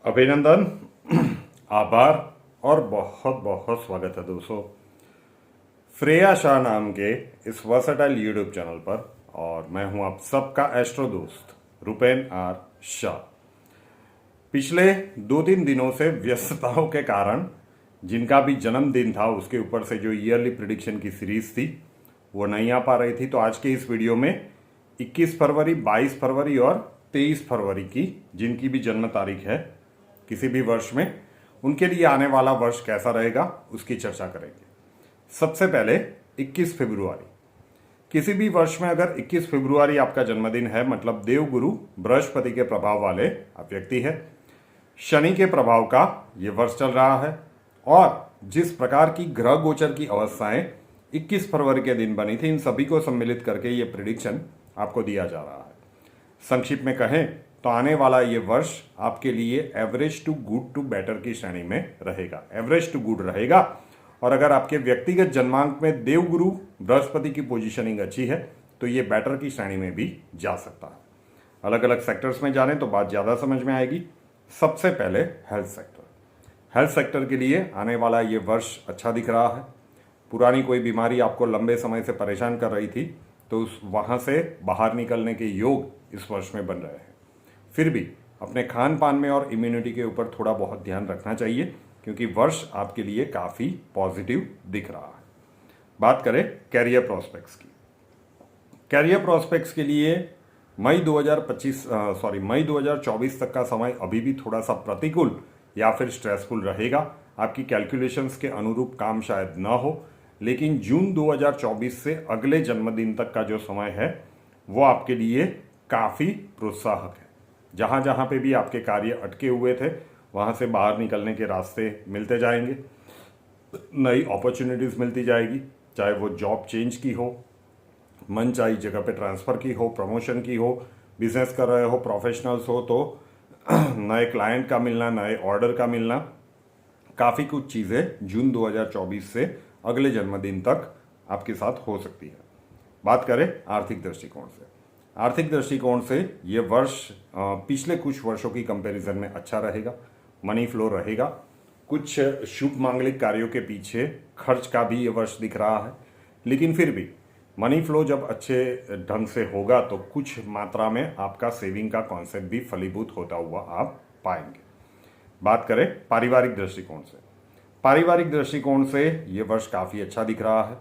अभिनंदन, आभार और बहुत बहुत स्वागत है दोस्तों श्रेया शाह नाम के इस वर्सेटाइल यूट्यूब चैनल पर। और मैं हूं आप सबका एस्ट्रो दोस्त रुपेन आर शाह। पिछले 2-3 दिनों से व्यस्तताओं के कारण जिनका भी जन्मदिन था उसके ऊपर से जो ईयरली प्रिडिक्शन की सीरीज थी वो नहीं आ पा रही थी, तो आज के इस वीडियो में 21 फरवरी, 22 फरवरी और 23 फरवरी की जिनकी भी जन्म तारीख है किसी भी वर्ष में, उनके लिए आने वाला वर्ष कैसा रहेगा उसकी चर्चा करेंगे। सबसे पहले 21 फरवरी। किसी भी वर्ष में अगर 21 फरवरी आपका जन्मदिन है मतलब देवगुरु बृहस्पति के प्रभाव वाले आप व्यक्ति है, शनि के प्रभाव का ये वर्ष चल रहा है और जिस प्रकार की ग्रह गोचर की अवस्थाएं 21 फरवरी के दिन बनी थी, इन सभी को सम्मिलित करके ये प्रिडिक्शन आपको दिया जा रहा है। संक्षिप्त में कहें तो आने वाला ये वर्ष आपके लिए average to good to better की श्रेणी में रहेगा। एवरेज टू गुड रहेगा और अगर आपके व्यक्तिगत जन्मांक में देवगुरु बृहस्पति की पोजीशनिंग अच्छी है तो ये बेटर की श्रेणी में भी जा सकता है। अलग अलग सेक्टर्स में जाने तो बात ज़्यादा समझ में आएगी। सबसे पहले हेल्थ सेक्टर। हेल्थ सेक्टर के लिए आने वाला ये वर्ष अच्छा दिख रहा है। पुरानी कोई बीमारी आपको लंबे समय से परेशान कर रही थी तो वहाँ से बाहर निकलने के योग इस वर्ष में बन रहे हैं। फिर भी अपने खान पान में और इम्यूनिटी के ऊपर थोड़ा बहुत ध्यान रखना चाहिए क्योंकि वर्ष आपके लिए काफ़ी पॉजिटिव दिख रहा है। बात करें कैरियर प्रोस्पेक्ट्स की। कैरियर प्रोस्पेक्ट्स के लिए मई 2024 तक का समय अभी भी थोड़ा सा प्रतिकूल या फिर स्ट्रेसफुल रहेगा। आपकी कैलकुलेशंस के अनुरूप काम शायद ना हो, लेकिन जून 2024 से अगले जन्मदिन तक का जो समय है वो आपके लिए काफ़ी प्रोत्साहक है। जहाँ जहाँ पे भी आपके कार्य अटके हुए थे वहाँ से बाहर निकलने के रास्ते मिलते जाएंगे, नई अपॉर्चुनिटीज़ मिलती जाएगी, चाहे वो जॉब चेंज की हो, मनचाही जगह पे ट्रांसफ़र की हो, प्रमोशन की हो, बिजनेस कर रहे हो, प्रोफेशनल्स हो तो नए क्लाइंट का मिलना, नए ऑर्डर का मिलना, काफ़ी कुछ चीज़ें जून 2024 से अगले जन्मदिन तक आपके साथ हो सकती है। बात करें आर्थिक दृष्टिकोण से। आर्थिक दृष्टिकोण से ये वर्ष पिछले कुछ वर्षों की कंपैरिजन में अच्छा रहेगा। मनी फ्लो रहेगा। कुछ शुभ मांगलिक कार्यों के पीछे खर्च का भी ये वर्ष दिख रहा है, लेकिन फिर भी मनी फ्लो जब अच्छे ढंग से होगा तो कुछ मात्रा में आपका सेविंग का कॉन्सेप्ट भी फलीभूत होता हुआ आप पाएंगे। बात करें पारिवारिक दृष्टिकोण से। पारिवारिक दृष्टिकोण से ये वर्ष काफ़ी अच्छा दिख रहा है।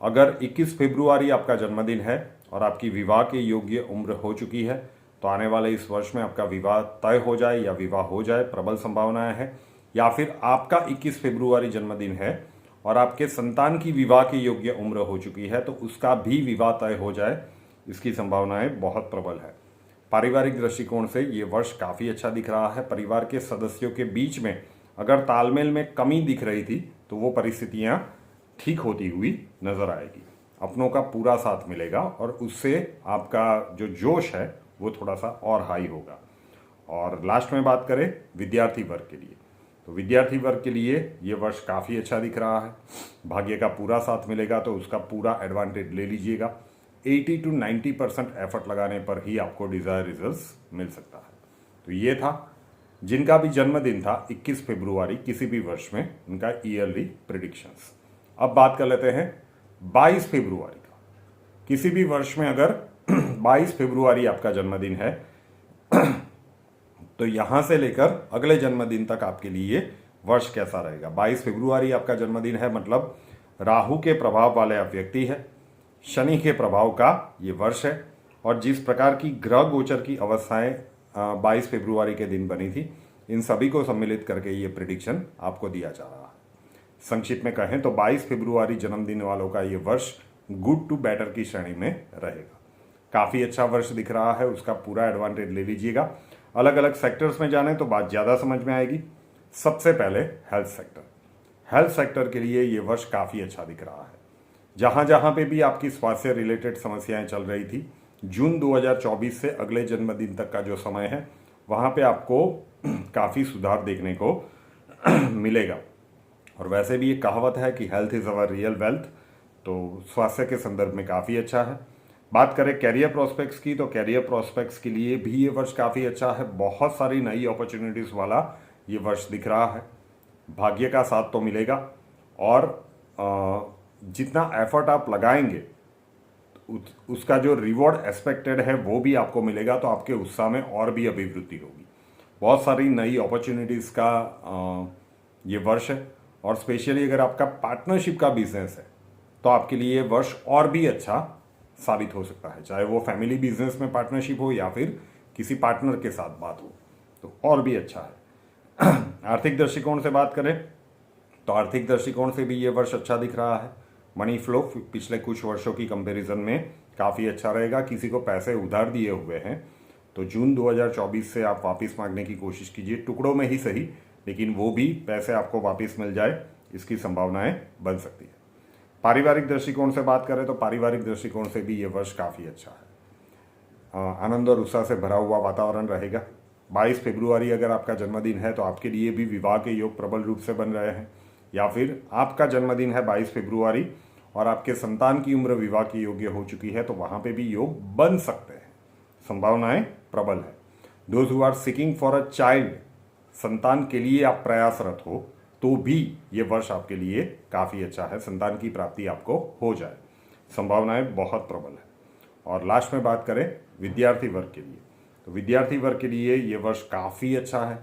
अगर 21 फरवरी आपका जन्मदिन है और आपकी विवाह के योग्य उम्र हो चुकी है तो आने वाले इस वर्ष में आपका विवाह तय हो जाए या विवाह हो जाए, प्रबल संभावनाएं हैं। या फिर आपका 21 फरवरी जन्मदिन है और आपके संतान की विवाह के योग्य उम्र हो चुकी है तो उसका भी विवाह तय हो जाए, इसकी संभावनाएं बहुत प्रबल है। पारिवारिक दृष्टिकोण से ये वर्ष काफ़ी अच्छा दिख रहा है। परिवार के सदस्यों के बीच में अगर तालमेल में कमी दिख रही थी तो वो परिस्थितियाँ ठीक होती हुई नजर आएगी। अपनों का पूरा साथ मिलेगा और उससे आपका जो जोश है वो थोड़ा सा और हाई होगा। और लास्ट में बात करें विद्यार्थी वर्ग के लिए, तो विद्यार्थी वर्ग के लिए ये वर्ष काफ़ी अच्छा दिख रहा है। भाग्य का पूरा साथ मिलेगा तो उसका पूरा एडवांटेज ले लीजिएगा। 80 to 90% एफर्ट लगाने पर ही आपको डिज़ायर रिजल्ट्स मिल सकता है। तो ये था जिनका भी जन्मदिन था 21 फरवरी किसी भी वर्ष में, उनका ईयरली प्रिडिक्शंस। अब बात कर लेते हैं 22 फरवरी का। किसी भी वर्ष में अगर 22 फरवरी आपका जन्मदिन है तो यहां से लेकर अगले जन्मदिन तक आपके लिए वर्ष कैसा रहेगा। 22 फरवरी आपका जन्मदिन है मतलब राहु के प्रभाव वाले आप व्यक्ति है, शनि के प्रभाव का ये वर्ष है और जिस प्रकार की ग्रह गोचर की अवस्थाएं 22 फरवरी के दिन बनी थी, इन सभी को सम्मिलित करके ये प्रिडिक्शन आपको दिया जा रहा है। संक्षिप्त में कहें तो 22 फरवरी जन्मदिन वालों का ये वर्ष गुड टू बेटर की श्रेणी में रहेगा। काफ़ी अच्छा वर्ष दिख रहा है, उसका पूरा एडवांटेज ले लीजिएगा। अलग अलग सेक्टर्स में जाने तो बात ज़्यादा समझ में आएगी। सबसे पहले हेल्थ सेक्टर। हेल्थ सेक्टर के लिए ये वर्ष काफ़ी अच्छा दिख रहा है। जहाँ जहाँ पे भी आपकी स्वास्थ्य रिलेटेड समस्याएं चल रही थी, जून 2024 से अगले जन्मदिन तक का जो समय है वहाँ पे आपको काफ़ी सुधार देखने को मिलेगा। और वैसे भी ये कहावत है कि health is our real wealth, तो स्वास्थ्य के संदर्भ में काफ़ी अच्छा है। बात करें कैरियर प्रोस्पेक्ट्स की, तो कैरियर प्रोस्पेक्ट्स के लिए भी ये वर्ष काफ़ी अच्छा है। बहुत सारी नई अपॉर्चुनिटीज़ वाला ये वर्ष दिख रहा है। भाग्य का साथ तो मिलेगा, और जितना एफर्ट आप लगाएंगे उसका जो रिवॉर्ड एक्सपेक्टेड है वो भी आपको मिलेगा, तो आपके उत्साह में और भी अभिवृद्धि होगी। बहुत सारी नई अपॉर्चुनिटीज़ का ये वर्ष है, और स्पेशली अगर आपका पार्टनरशिप का बिजनेस है तो आपके लिए ये वर्ष और भी अच्छा साबित हो सकता है, चाहे वो फैमिली बिजनेस में पार्टनरशिप हो या फिर किसी पार्टनर के साथ बात हो, तो और भी अच्छा है। आर्थिक दृष्टिकोण से बात करें तो आर्थिक दृष्टिकोण से भी ये वर्ष अच्छा दिख रहा है। मनी फ्लो पिछले कुछ वर्षों की कंपैरिजन में काफ़ी अच्छा रहेगा। किसी को पैसे उधार दिए हुए हैं तो जून 2024 से आप वापस मांगने की कोशिश कीजिए, टुकड़ों में ही सही, लेकिन वो भी पैसे आपको वापस मिल जाए, इसकी संभावनाएं बन सकती है। पारिवारिक दृष्टिकोण से बात करें तो पारिवारिक दृष्टिकोण से भी ये वर्ष काफ़ी अच्छा है। आनंद और उत्साह से भरा हुआ वातावरण रहेगा। 22 फरवरी अगर आपका जन्मदिन है तो आपके लिए भी विवाह के योग प्रबल रूप से बन रहे हैं, या फिर आपका जन्मदिन है 22 फरवरी और आपके संतान की उम्र विवाह के योग्य हो चुकी है, तो वहाँ पे भी योग बन सकते हैं, संभावनाएं प्रबल है। Those who are seeking for a child, संतान के लिए आप प्रयासरत हो तो भी ये वर्ष आपके लिए काफ़ी अच्छा है, संतान की प्राप्ति आपको हो जाए, संभावनाएं बहुत प्रबल है। और लास्ट में बात करें विद्यार्थी वर्ग के लिए, तो विद्यार्थी वर्ग के लिए ये वर्ष काफ़ी अच्छा है।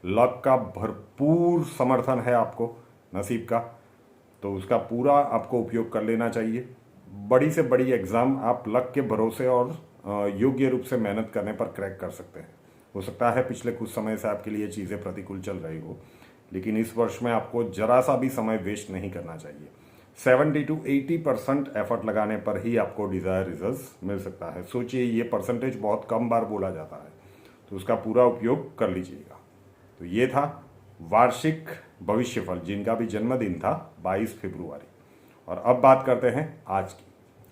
लक का भरपूर समर्थन है आपको, नसीब का, तो उसका पूरा आपको उपयोग कर लेना चाहिए। बड़ी से बड़ी एग्ज़ाम आप लक के भरोसे और योग्य रूप से मेहनत करने पर क्रैक कर सकते हैं। हो सकता है पिछले कुछ समय से आपके लिए चीज़ें प्रतिकूल चल रही हो, लेकिन इस वर्ष में आपको जरा सा भी समय वेस्ट नहीं करना चाहिए। 70 to 80% एफर्ट लगाने पर ही आपको डिज़ायर रिजल्ट मिल सकता है। सोचिए, ये परसेंटेज बहुत कम बार बोला जाता है, तो उसका पूरा उपयोग कर लीजिएगा। तो ये था वार्षिक भविष्यफल जिनका भी जन्मदिन था 22 फरवरी। और अब बात करते हैं आज की।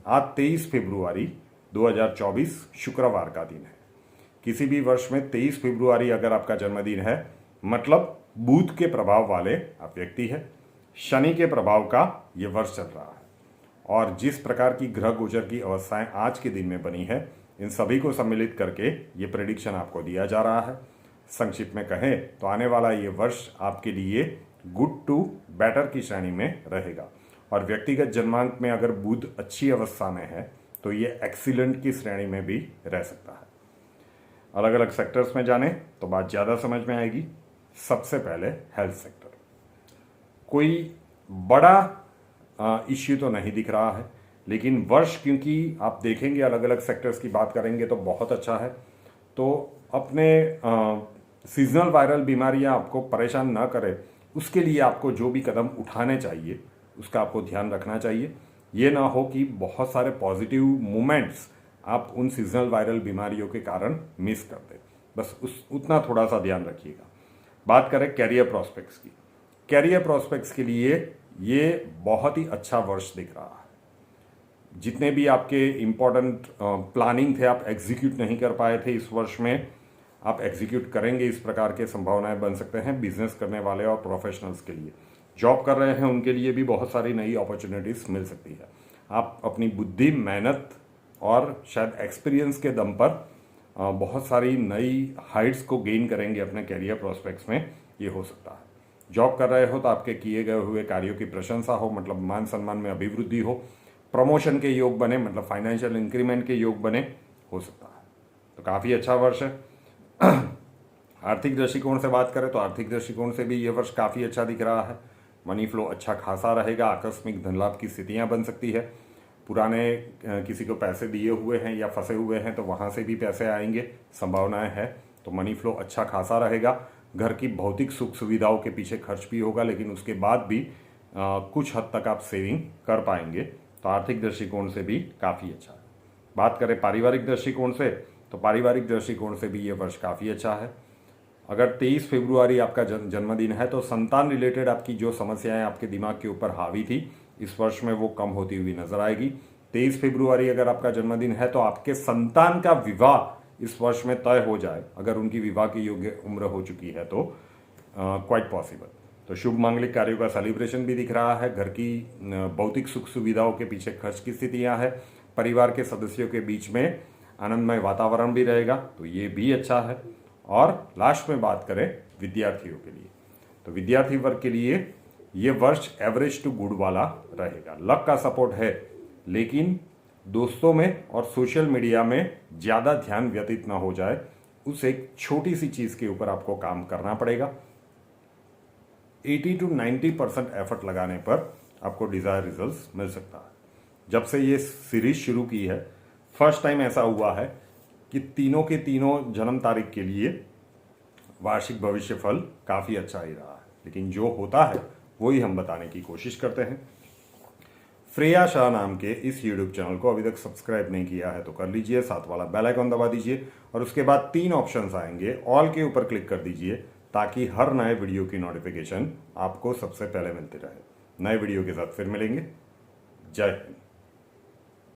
आज 23 फरवरी 2024 शुक्रवार का दिन है। किसी भी वर्ष में 23 फरवरी अगर आपका जन्मदिन है, मतलब बुध के प्रभाव वाले आप व्यक्ति है, शनि के प्रभाव का ये वर्ष चल रहा है, और जिस प्रकार की ग्रह गोचर की अवस्थाएं आज के दिन में बनी है, इन सभी को सम्मिलित करके ये प्रेडिक्शन आपको दिया जा रहा है। संक्षिप्त में कहें तो आने वाला ये वर्ष आपके लिए गुड टू बेटर की श्रेणी में रहेगा, और व्यक्तिगत जन्मांक में अगर बुध अच्छी अवस्था में है तो ये एक्सीलेंट की श्रेणी में भी रह सकता है। अलग अलग सेक्टर्स में जाने तो बात ज़्यादा समझ में आएगी। सबसे पहले हेल्थ सेक्टर, कोई बड़ा इश्यू तो नहीं दिख रहा है, लेकिन वर्ष क्योंकि आप देखेंगे अलग अलग सेक्टर्स की बात करेंगे तो बहुत अच्छा है। तो अपने सीजनल वायरल बीमारियां आपको परेशान ना करें, उसके लिए आपको जो भी कदम उठाने चाहिए उसका आपको ध्यान रखना चाहिए। ये ना हो कि बहुत सारे पॉजिटिव मोमेंट्स आप उन सीजनल वायरल बीमारियों के कारण मिस कर दें, बस उतना थोड़ा सा ध्यान रखिएगा। बात करें कैरियर प्रॉस्पेक्ट्स की, कैरियर प्रॉस्पेक्ट्स के लिए ये बहुत ही अच्छा वर्ष दिख रहा है। जितने भी आपके इम्पोर्टेंट प्लानिंग थे आप एग्जीक्यूट नहीं कर पाए थे, इस वर्ष में आप एग्जीक्यूट करेंगे, इस प्रकार के संभावनाएं बन सकते हैं। बिजनेस करने वाले और प्रोफेशनल्स के लिए, जॉब कर रहे हैं उनके लिए भी बहुत सारी नई अपॉर्चुनिटीज़ मिल सकती है। आप अपनी बुद्धि, मेहनत और शायद एक्सपीरियंस के दम पर बहुत सारी नई हाइट्स को गेन करेंगे अपने कैरियर प्रोस्पेक्ट्स में, ये हो सकता है। जॉब कर रहे हो तो आपके किए गए हुए कार्यों की प्रशंसा हो, मतलब मान सम्मान में अभिवृद्धि हो, प्रमोशन के योग बने, मतलब फाइनेंशियल इंक्रीमेंट के योग बने, हो सकता है। तो काफ़ी अच्छा वर्ष है। आर्थिक दृष्टिकोण से बात करें तो आर्थिक दृष्टिकोण से भी ये वर्ष काफ़ी अच्छा दिख रहा है। मनी फ्लो अच्छा खासा रहेगा, आकस्मिक धन लाभ की स्थितियाँ बन सकती है। पुराने किसी को पैसे दिए हुए हैं या फंसे हुए हैं तो वहाँ से भी पैसे आएंगे, संभावनाएं है। तो मनी फ्लो अच्छा खासा रहेगा। घर की भौतिक सुख सुविधाओं के पीछे खर्च भी होगा, लेकिन उसके बाद भी कुछ हद तक आप सेविंग कर पाएंगे, तो आर्थिक दृष्टिकोण से भी काफ़ी अच्छा है। बात करें पारिवारिक दृष्टिकोण से तो पारिवारिक दृष्टिकोण से भी ये वर्ष काफ़ी अच्छा है। अगर 23 फरवरी आपका जन्मदिन है तो संतान रिलेटेड आपकी जो समस्याएं आपके दिमाग के ऊपर हावी थी, इस वर्ष में वो कम होती हुई नजर आएगी। 23 फरवरी अगर आपका जन्मदिन है तो आपके संतान का विवाह इस वर्ष में तय हो जाए, अगर उनकी विवाह की योग्य उम्र हो चुकी है तो क्वाइट पॉसिबल। तो शुभ मांगलिक कार्यों का सेलिब्रेशन भी दिख रहा है। घर की भौतिक सुख सुविधाओं के पीछे खर्च की स्थितियां हैं। परिवार के सदस्यों के बीच में आनंदमय वातावरण भी रहेगा, तो ये भी अच्छा है। और लास्ट में बात करें विद्यार्थियों के लिए, तो विद्यार्थी वर्ग के लिए ये वर्ष एवरेज टू गुड वाला रहेगा। लक का सपोर्ट है, लेकिन दोस्तों में और सोशल मीडिया में ज़्यादा ध्यान व्यतीत ना हो जाए, उस एक छोटी सी चीज़ के ऊपर आपको काम करना पड़ेगा। 80 to 90% एफर्ट लगाने पर आपको डिज़ायर रिजल्ट्स मिल सकता है। जब से ये सीरीज शुरू की है, फर्स्ट टाइम ऐसा हुआ है कि तीनों के तीनों जन्म तारीख के लिए वार्षिक भविष्य फल काफ़ी अच्छा ही रहा है, लेकिन जो होता है वही हम बताने की कोशिश करते हैं। श्रेया शाह नाम के इस यूट्यूब चैनल को अभी तक सब्सक्राइब नहीं किया है तो कर लीजिए, साथ वाला बेल आइकन दबा दीजिए और उसके बाद 3 ऑप्शंस आएंगे, ऑल के ऊपर क्लिक कर दीजिए ताकि हर नए वीडियो की नोटिफिकेशन आपको सबसे पहले मिलती रहे। नए वीडियो के साथ फिर मिलेंगे। जय हिंद।